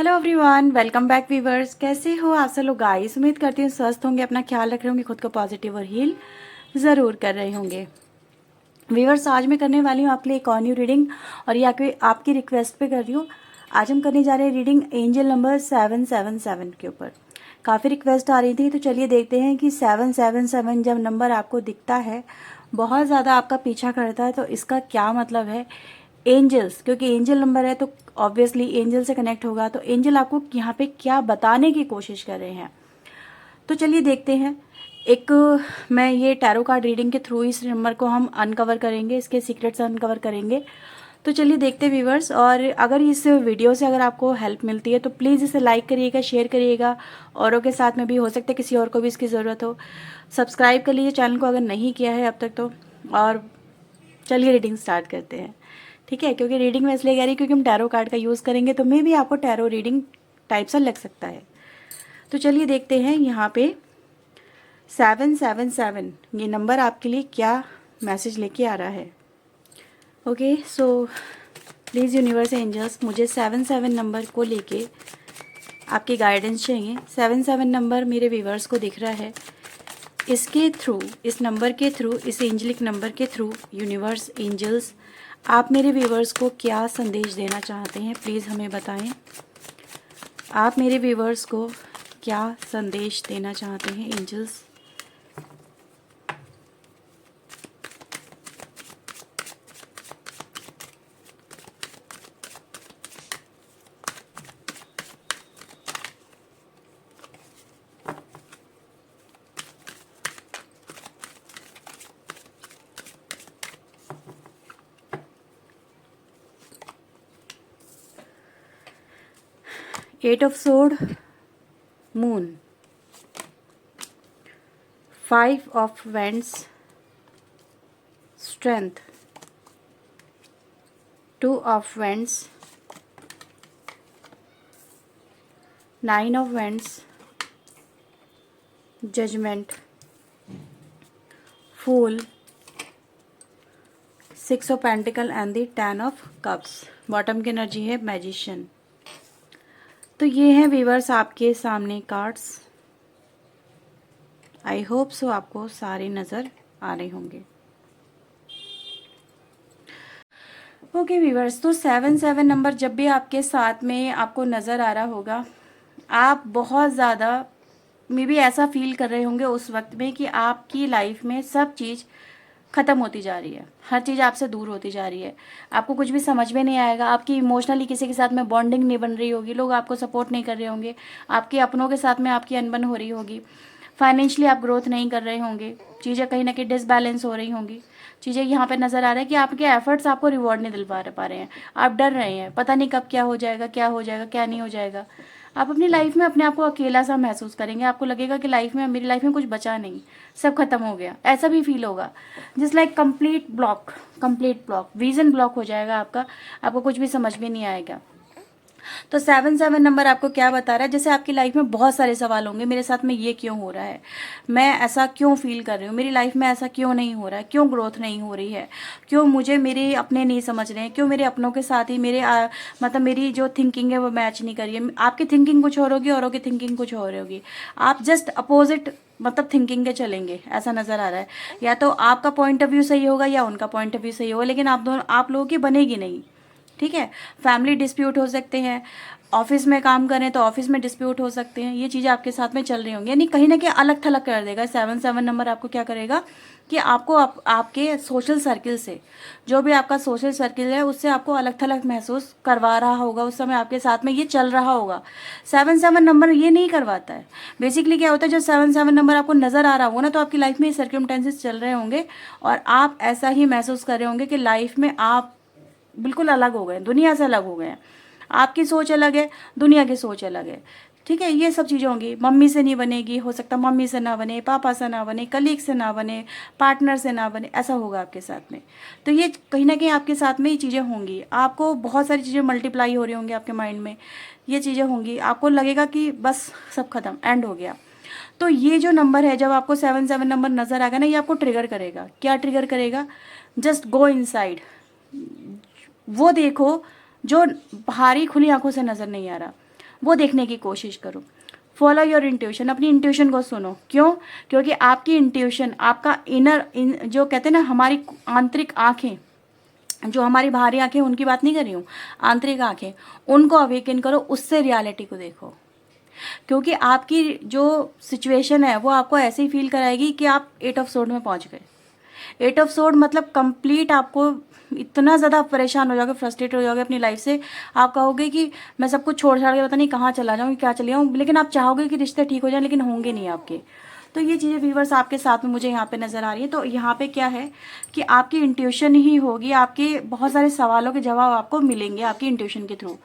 Hello everyone, welcome back viewers. कैसे हो आप सब लोग गाइस? उम्मीद करती हूँ स्वस्थ होंगे, अपना ख्याल रख रहे होंगे, खुद को पॉजिटिव और हील ज़रूर कर रहे होंगे। वीवर्स, आज मैं करने वाली हूँ आपके लिए एक और न्यू रीडिंग, और ये आपकी रिक्वेस्ट पे कर रही हूँ। आज हम करने जा रहे हैं रीडिंग एंजल नंबर 777 के ऊपर। काफ़ी रिक्वेस्ट आ रही थी, तो चलिए देखते हैं कि 777 जब नंबर आपको दिखता है, बहुत ज़्यादा आपका पीछा करता है, तो इसका क्या मतलब है। एंजल्स, क्योंकि एंजल नंबर है तो ऑब्वियसली एंजल से कनेक्ट होगा, तो एंजल आपको यहाँ पे क्या बताने की कोशिश कर रहे हैं, तो चलिए देखते हैं। एक मैं ये टैरो कार्ड रीडिंग के थ्रू इस नंबर को हम अनकवर करेंगे, इसके सीक्रेट्स अनकवर करेंगे। तो चलिए देखते हैं व्यूवर्स, और अगर इस वीडियो से अगर आपको हेल्प मिलती है तो प्लीज़ इसे लाइक करिएगा, शेयर करिएगा, औरों के साथ में भी, हो सकता है किसी और को भी इसकी ज़रूरत हो। सब्सक्राइब कर लीजिए चैनल को अगर नहीं किया है अब तक तो। और चलिए रीडिंग स्टार्ट करते हैं, ठीक है। क्योंकि रीडिंग में इसलिए कह रही क्योंकि हम टैरो कार्ड का यूज़ करेंगे, तो मे भी आपको टैरो रीडिंग टाइप सा लग सकता है। तो चलिए देखते हैं यहाँ पे 777 ये नंबर आपके लिए क्या मैसेज लेके आ रहा है। Okay, so please universe angels, मुझे 77 नंबर को लेके आपकी गाइडेंस चाहिए। 77 नंबर मेरे व्यूवर्स को दिख रहा है, इसके थ्रू, इस नंबर के थ्रू, इस एंजलिक नंबर के थ्रू यूनिवर्स एंजल्स आप मेरे व्यूवर्स को क्या संदेश देना चाहते हैं, प्लीज़ हमें बताएं। आप मेरे व्यूवर्स को क्या संदेश देना चाहते हैं angels. Eight of sword, moon, 5 of wands, strength, 2 of wands, 9 of wands, judgement, fool, 6 of pentacle and the 10 of cups. Bottom की एनर्जी है मैजिशियन। तो ये हैं व्यूवर्स आपके सामने कार्ड्स। आई होप सो आपको सारे नज़र आ रहे होंगे। ओके व्यूवर्स, तो 77 नंबर जब भी आपके साथ में आपको नज़र आ रहा होगा, आप बहुत ज़्यादा मे भी ऐसा फील कर रहे होंगे उस वक्त में कि आपकी लाइफ में सब चीज़ ख़त्म होती जा रही है, हर चीज़ आपसे दूर होती जा रही है, आपको कुछ भी समझ में नहीं आएगा, आपकी इमोशनली किसी के साथ में बॉन्डिंग नहीं बन रही होगी, लोग आपको सपोर्ट नहीं कर रहे होंगे, आपके अपनों के साथ में आपकी अनबन हो रही होगी, फाइनेंशियली आप ग्रोथ नहीं कर रहे होंगे, चीज़ें कहीं ना कहीं डिसबैलेंस हो रही होंगी। चीज़ें यहाँ पे नज़र आ रहा है कि आपके एफर्ट्स आपको रिवॉर्ड नहीं दिल पा रहे हैं, आप डर रहे हैं, पता नहीं कब क्या हो जाएगा, क्या हो जाएगा, क्या नहीं हो जाएगा। आप अपनी लाइफ में अपने आप को अकेला सा महसूस करेंगे, आपको लगेगा कि लाइफ में, मेरी लाइफ में कुछ बचा नहीं, सब खत्म हो गया, ऐसा भी फील होगा। जिस like complete block, vision block हो जाएगा आपका, आपको कुछ भी समझ में नहीं आएगा। तो 77 नंबर आपको क्या बता रहा है, जैसे आपकी लाइफ में बहुत सारे सवाल होंगे, मेरे साथ में ये क्यों हो रहा है, मैं ऐसा क्यों फील कर रही हूँ, मेरी लाइफ में ऐसा क्यों नहीं हो रहा है, क्यों ग्रोथ नहीं हो रही है, क्यों मुझे मेरे अपने नहीं समझ रहे हैं, क्यों मेरे अपनों के साथ ही मेरे मतलब मेरी जो थिंकिंग है वो मैच नहीं कर रही है। आपकी थिंकिंग कुछ और होगी, औरों की थिंकिंग कुछ और होगी, आप जस्ट अपोजिट मतलब थिंकिंग के चलेंगे, ऐसा नज़र आ रहा है। या तो आपका पॉइंट ऑफ व्यू सही होगा या उनका पॉइंट ऑफ व्यू सही होगा, लेकिन आप लोगों की बनेगी नहीं, ठीक है। फैमिली डिस्प्यूट हो सकते हैं, ऑफिस में काम करें तो ऑफिस में डिस्प्यूट हो सकते हैं, ये चीज़ें आपके साथ में चल रही होंगी, यानी कहीं ना कहीं अलग थलग कर देगा। 77 नंबर आपको क्या करेगा कि आपको आपके सोशल सर्किल से, जो भी आपका सोशल सर्किल है उससे आपको अलग थलग महसूस करवा रहा होगा, उस समय आपके साथ में ये चल रहा होगा। 77 नंबर ये नहीं करवाता है। बेसिकली क्या होता है, जब 77 नंबर आपको नज़र आ रहा होगा ना, तो आपकी लाइफ में ये सर्कमस्टेंसेस चल रहे होंगे और आप ऐसा ही महसूस कर रहे होंगे कि लाइफ में आप बिल्कुल अलग हो गए, दुनिया से अलग हो गए हैं, आपकी सोच अलग है, दुनिया की सोच अलग है, ठीक है। ये सब चीज़ें होंगी, मम्मी से नहीं बनेगी, हो सकता मम्मी से ना बने, पापा से ना बने, कलीग से ना बने, पार्टनर से ना बने, ऐसा होगा आपके साथ में। तो ये कहीं ना कहीं आपके साथ में ये चीज़ें होंगी, आपको बहुत सारी चीज़ें मल्टीप्लाई हो रही होंगी आपके माइंड में, ये चीज़ें होंगी, आपको लगेगा कि बस सब खत्म, एंड हो गया। तो ये जो नंबर है, जब आपको 77 नंबर नज़र आएगा ना, ये आपको ट्रिगर करेगा। क्या ट्रिगर करेगा? जस्ट गो इनसाइड, वो देखो जो बाहरी खुली आंखों से नज़र नहीं आ रहा, वो देखने की कोशिश करो। फॉलो योर इंट्यूशन, अपनी इंट्यूशन को सुनो। क्यों? क्योंकि आपकी इंट्यूशन, आपका जो कहते हैं ना, हमारी आंतरिक आंखें, जो हमारी बाहरी आंखें, उनकी बात नहीं कर रही हूँ, आंतरिक आंखें, उनको अवेकन करो, उससे रियलिटी को देखो। क्योंकि आपकी जो सिचुएशन है वो आपको ऐसे ही फील कराएगी कि आप 8 ऑफ सोर्ड में पहुंच गए। 8 ऑफ सोर्ड मतलब कंप्लीट, आपको इतना ज़्यादा परेशान हो जाओगे, फ्रस्ट्रेट हो जाओगे अपनी लाइफ से। आप कहोगे कि मैं सब कुछ छोड़ छाड़ के पता नहीं कहाँ चला जाऊँ, क्या चली जाऊँ, लेकिन आप चाहोगे कि रिश्ते ठीक हो जाए, लेकिन होंगे नहीं आपके। तो ये चीज़ें व्यूवर्स आपके साथ में मुझे यहाँ पे नज़र आ रही है। तो यहाँ पे क्या है कि आपकी इंट्यूशन ही होगी, आपके बहुत सारे सवालों के जवाब आपको मिलेंगे आपकी इंट्यूशन के थ्रू।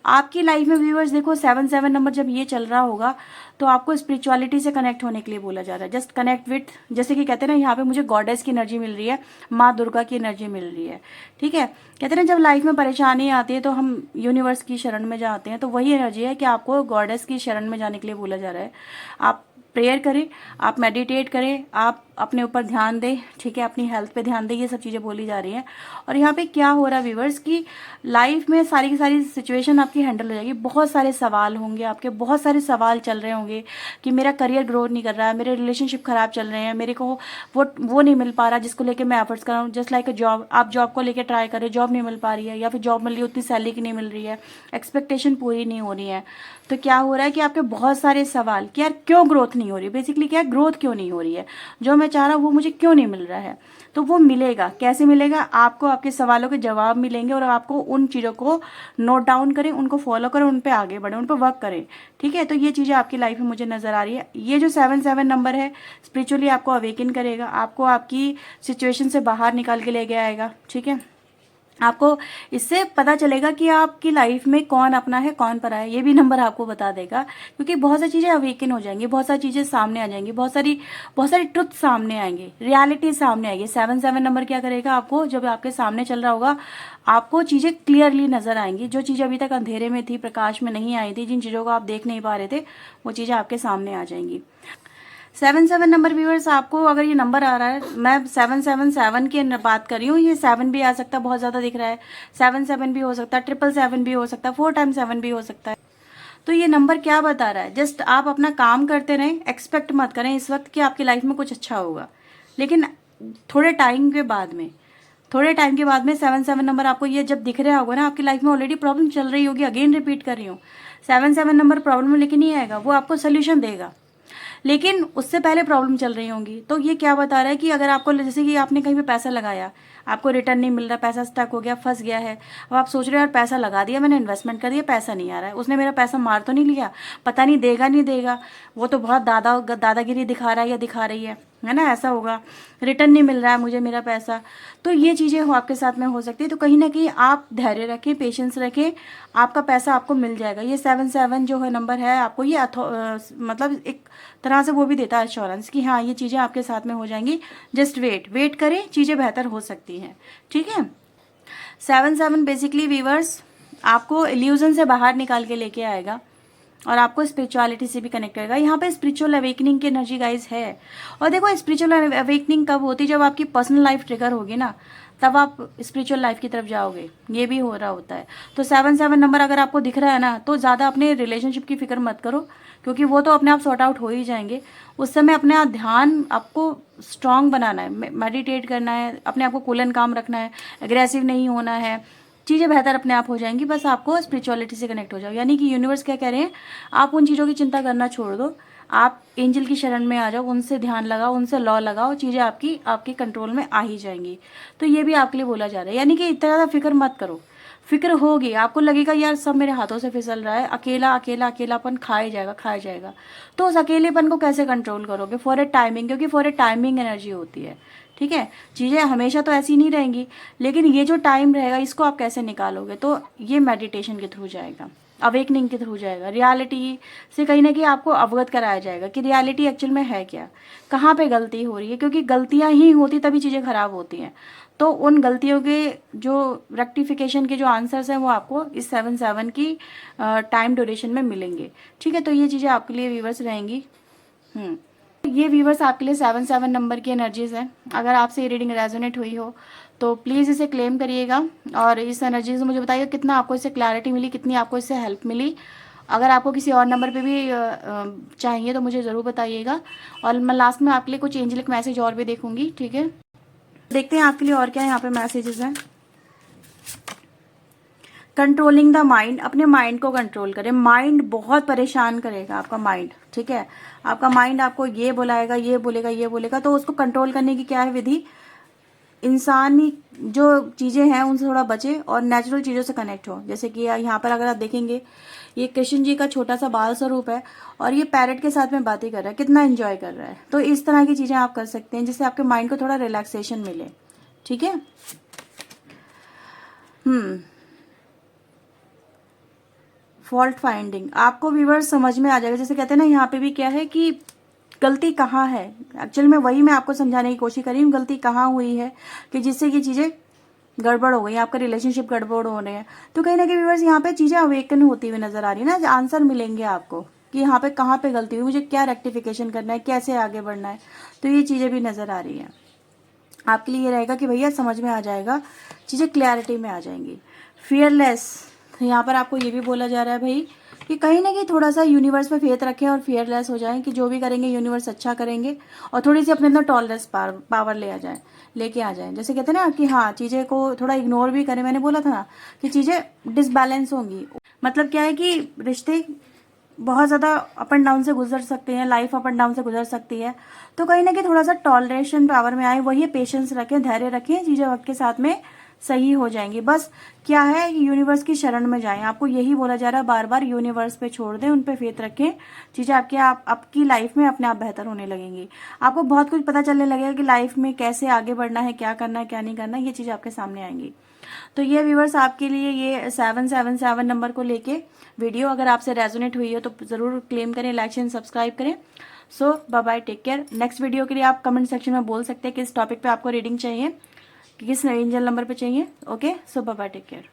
आपकी लाइफ में व्यूवर्स देखो 7 नंबर जब ये चल रहा होगा तो आपको स्पिरिचुअलिटी से कनेक्ट होने के लिए बोला जा रहा है। जस्ट कनेक्ट विथ, जैसे कि कहते हैं ना, यहाँ पे मुझे गॉडेस की एनर्जी मिल रही है, माँ दुर्गा की एनर्जी मिल रही है। ठीक है, कहते हैं ना, जब लाइफ में परेशानी आती है तो हम यूनिवर्स की शरण में जाते हैं, तो वही एनर्जी है कि आपको गॉडेस की शरण में जाने के लिए बोला जा रहा है। आप प्रेयर करें, आप मेडिटेट करें, आप अपने ऊपर ध्यान दें, ठीक है, अपनी हेल्थ पे ध्यान दें, ये सब चीज़ें बोली जा रही हैं। और यहाँ पे क्या हो रहा है व्यूवर्स की लाइफ में सारी की सारी सिचुएशन आपकी हैंडल हो जाएगी। बहुत सारे सवाल होंगे आपके, बहुत सारे सवाल चल रहे होंगे कि मेरा करियर ग्रोथ नहीं कर रहा है, मेरे रिलेशनशिप खराब चल रहे हैं, मेरे को वो नहीं मिल पा रहा जिसको लेके मैं एफर्ट्स कर रहा हूँ। जस्ट लाइक जॉब, आप जॉब को लेकर ट्राई करें, जॉब नहीं मिल पा रही है, या फिर जॉब मिल रही है उतनी सैलरी की नहीं मिल रही है, एक्सपेक्टेशन पूरी नहीं हो रही है। तो क्या हो रहा है कि आपके बहुत सारे सवाल कि यार क्यों ग्रोथ नहीं हो रही है, बेसिकली क्या है, ग्रोथ क्यों नहीं हो रही है, जो मैं चाह रहा हूँ वो मुझे क्यों नहीं मिल रहा है। तो वो मिलेगा, कैसे मिलेगा, आपको आपके सवालों के जवाब मिलेंगे, और आपको उन चीज़ों को नोट डाउन करें, उनको फॉलो करें, उन पर आगे बढ़ें, उन पर वर्क करें। ठीक है, तो ये चीज़ें आपकी लाइफ में मुझे नज़र आ रही है। ये जो 7 नंबर है स्पिरिचुअली आपको अवेकन करेगा, आपको आपकी सिचुएशन से बाहर निकाल के लेके आएगा। ठीक है, आपको इससे पता चलेगा कि आपकी लाइफ में कौन अपना है कौन पराया है, ये भी नंबर आपको बता देगा। क्योंकि बहुत सारी चीज़ें अवेकन हो जाएंगी, बहुत सारी चीज़ें सामने आ जाएंगी, बहुत सारी ट्रुथ सामने आएंगे, रियलिटी सामने आएगी। 7 नंबर क्या करेगा, आपको जब आपके सामने चल रहा होगा आपको चीज़ें क्लियरली नजर आएंगी। जो चीज़ें अभी तक अंधेरे में थी, प्रकाश में नहीं आई थी, जिन चीज़ों को आप देख नहीं पा रहे थे, वो चीज़ें आपके सामने आ जाएंगी। 7 नंबर व्यूअर्स, आपको अगर ये नंबर आ रहा है, मैं 777 की बात कर रही हूँ, ये 7 भी आ सकता है, बहुत ज़्यादा दिख रहा है, 7 भी हो सकता है, 777 भी हो सकता है, 4 टाइम 7 भी हो सकता है। तो ये नंबर क्या बता रहा है, जस्ट आप अपना काम करते रहें, एक्सपेक्ट मत करें इस वक्त कि आपकी लाइफ में कुछ अच्छा होगा, लेकिन थोड़े टाइम के बाद में 7 नंबर आपको ये जब दिख रहा होगा ना, आपकी लाइफ में ऑलरेडी प्रॉब्लम चल रही होगी। अगेन रिपीट कर रही हूँ, 7 नंबर प्रॉब्लम लेके नहीं आएगा, वो आपको सोल्यूशन देगा, लेकिन उससे पहले प्रॉब्लम चल रही होंगी। तो ये क्या बता रहा है कि अगर आपको, जैसे कि आपने कहीं पे पैसा लगाया, आपको रिटर्न नहीं मिल रहा, पैसा स्टक हो गया, फंस गया है, अब आप सोच रहे हो यार पैसा लगा दिया मैंने, इन्वेस्टमेंट कर दिया, पैसा नहीं आ रहा है, उसने मेरा पैसा मार तो नहीं लिया, पता नहीं देगा नहीं देगा, वो तो बहुत दादागिरी दिखा रहा है या दिखा रही है ना, ऐसा होगा, रिटर्न नहीं मिल रहा है मुझे मेरा पैसा। तो ये चीज़ें हो आपके साथ में हो सकती है। तो कहीं ना कहीं आप धैर्य रखें, पेशेंस रखें, आपका पैसा आपको मिल जाएगा। ये 7 जो है नंबर है, आपको ये मतलब एक तरह से वो भी देता है एश्योरेंस कि हाँ ये चीज़ें आपके साथ में हो जाएंगी, जस्ट वेट करें, चीज़ें बेहतर हो सकती हैं। ठीक है, 7 बेसिकली वीवर्स आपको इल्यूजन से बाहर निकाल के लेके आएगा, और आपको स्पिरिचुअलिटी से भी कनेक्ट करेगा। यहाँ पे स्पिरिचुअल अवेकनिंग की एनर्जी गाइस है। और देखो स्पिरिचुअल अवेकनिंग कब होती है, जब आपकी पर्सनल लाइफ ट्रिगर होगी ना, तब आप स्पिरिचुअल लाइफ की तरफ जाओगे, ये भी हो रहा होता है। तो 7 नंबर अगर आपको दिख रहा है ना, तो ज़्यादा अपने रिलेशनशिप की फिक्र मत करो, क्योंकि वो तो अपने आप सॉर्ट आउट हो ही जाएंगे। उस समय अपने ध्यान आपको स्ट्रांग बनाना है, मेडिटेट करना है, अपने आप को कूल एंड काम रखना है, एग्रेसिव नहीं होना है, चीज़ें बेहतर अपने आप हो जाएंगी। बस आपको स्पिरिचुअलिटी से कनेक्ट हो जाओ, यानी कि यूनिवर्स क्या कह रहे हैं, आप उन चीज़ों की चिंता करना छोड़ दो, आप एंजल की शरण में आ जाओ, उनसे ध्यान लगाओ, उनसे लॉ लगाओ, चीज़ें आपके कंट्रोल में आ ही जाएंगी। तो ये भी आपके लिए बोला जा रहा है, यानी कि इतना ज़्यादा फिक्र मत करो। फिक्र होगी, आपको लगेगा यार सब मेरे हाथों से फिसल रहा है, अकेलापन खाया जाएगा। तो उस अकेलेपन को कैसे कंट्रोल करोगे, फॉर ए टाइमिंग, क्योंकि फॉर ए टाइमिंग एनर्जी होती है। ठीक है, चीज़ें हमेशा तो ऐसी नहीं रहेंगी, लेकिन ये जो टाइम रहेगा इसको आप कैसे निकालोगे, तो ये मेडिटेशन के थ्रू जाएगा, अवेकनिंग के थ्रू जाएगा, रियलिटी से कहीं ना कहीं आपको अवगत कराया जाएगा कि रियलिटी एक्चुअल में है क्या, कहाँ पे गलती हो रही है, क्योंकि गलतियाँ ही होती तभी चीज़ें खराब होती हैं। तो उन गलतियों के जो रेक्टिफिकेशन के जो आंसर्स हैं वो आपको इस 7 की टाइम ड्यूरेशन में मिलेंगे। ठीक है, तो ये चीज़ें आपके लिए व्यूवर्स रहेंगी। ये व्यूवर्स आपके लिए 7 नंबर की एनर्जीज हैं। अगर आपसे ये रीडिंग रेजोनेट हुई हो तो प्लीज़ इसे क्लेम करिएगा, और इस एनर्जी से मुझे बताइए कितना आपको इससे क्लैरिटी मिली, कितनी आपको इससे हेल्प मिली, अगर आपको किसी और नंबर पे भी चाहिए तो मुझे ज़रूर बताइएगा। और मैं लास्ट में आपके लिए कुछ एंजेलिक मैसेज और भी देखूंगी, ठीक है। देखते हैं आपके लिए और क्या यहाँ पे मैसेजेस हैं। कंट्रोलिंग द माइंड, अपने माइंड को कंट्रोल करें। माइंड बहुत परेशान करेगा आपका माइंड, ठीक है। आपका माइंड आपको ये बुलाएगा, ये बोलेगा, ये बोलेगा, तो उसको कंट्रोल करने की क्या है विधि? इंसानी जो चीज़ें हैं उनसे थोड़ा बचे और नेचुरल चीज़ों से कनेक्ट हो। जैसे कि यहाँ पर अगर आप देखेंगे, ये कृष्ण जी का छोटा सा बाल स्वरूप है और ये पैरट के साथ में बातें कर रहा है, कितना एंजॉय कर रहा है। तो इस तरह की चीज़ें आप कर सकते हैं जिससे आपके माइंड को थोड़ा रिलैक्सेशन मिले, ठीक है। फॉल्ट फाइंडिंग, आपको व्यूअर्स समझ में आ जाएगा। जैसे कहते हैं ना, यहाँ पे भी क्या है कि गलती कहाँ है। एक्चुअल में वही मैं आपको समझाने की कोशिश करी हूँ, गलती कहाँ हुई है कि जिससे ये चीज़ें गड़बड़ हो गई, आपका रिलेशनशिप गड़बड़ हो रहे हैं। तो कहीं ना कहीं व्यूअर्स यहाँ पे चीज़ें अवेकन होती हुई नजर आ रही है ना। आंसर मिलेंगे आपको कि यहाँ पे कहाँ पे गलती हुई, मुझे क्या रेक्टिफिकेशन करना है, कैसे आगे बढ़ना है। तो ये चीज़ें भी नजर आ रही हैं आपके लिए। ये रहेगा कि भैया समझ में आ जाएगा, चीज़ें क्लैरिटी में आ जाएंगी। फियरलेस, यहाँ पर आपको ये भी बोला जा रहा है भाई कि कहीं ना कहीं थोड़ा सा यूनिवर्स पे फेथ रखें और फियरलेस हो जाएं कि जो भी करेंगे यूनिवर्स अच्छा करेंगे। और थोड़ी सी अपने अंदर टॉलरेंस पावर लेके आ जाए। जैसे कहते हैं ना कि हाँ, चीज़ें को थोड़ा इग्नोर भी करें। मैंने बोला था ना कि चीज़ें डिसबैलेंस होंगी। मतलब क्या है कि रिश्ते बहुत ज़्यादा अप एंड डाउन से गुजर सकते हैं, लाइफ अप एंड डाउन से गुजर सकती है। तो कहीं ना कहीं थोड़ा सा टॉलरेशन पावर में आए, वही पेशेंस रखें, धैर्य रखें, चीज़ें वक्त के साथ में सही हो जाएंगी। बस क्या है, यूनिवर्स की शरण में जाएं। आपको यही बोला जा रहा है बार बार, यूनिवर्स पे छोड़ दें, उन पे फेथ रखें, चीज़ें आपकी लाइफ में अपने आप बेहतर होने लगेंगी। आपको बहुत कुछ पता चलने लगेगा कि लाइफ में कैसे आगे बढ़ना है, क्या करना है, क्या नहीं करना है, ये चीज़ आपके सामने आएंगी। तो ये व्यूवर्स आपके लिए ये 777 नंबर को लेके वीडियो अगर आपसे रेजोनेट हुई हो तो जरूर क्लेम करें, लाइक एंड सब्सक्राइब करें। So bye bye, take care. Next video के लिए आप कमेंट सेक्शन में बोल सकते हैं किस टॉपिक पे आपको रीडिंग चाहिए, किस एंजल नंबर पे चाहिए। ओके, सो बाय बाय, टेक केयर।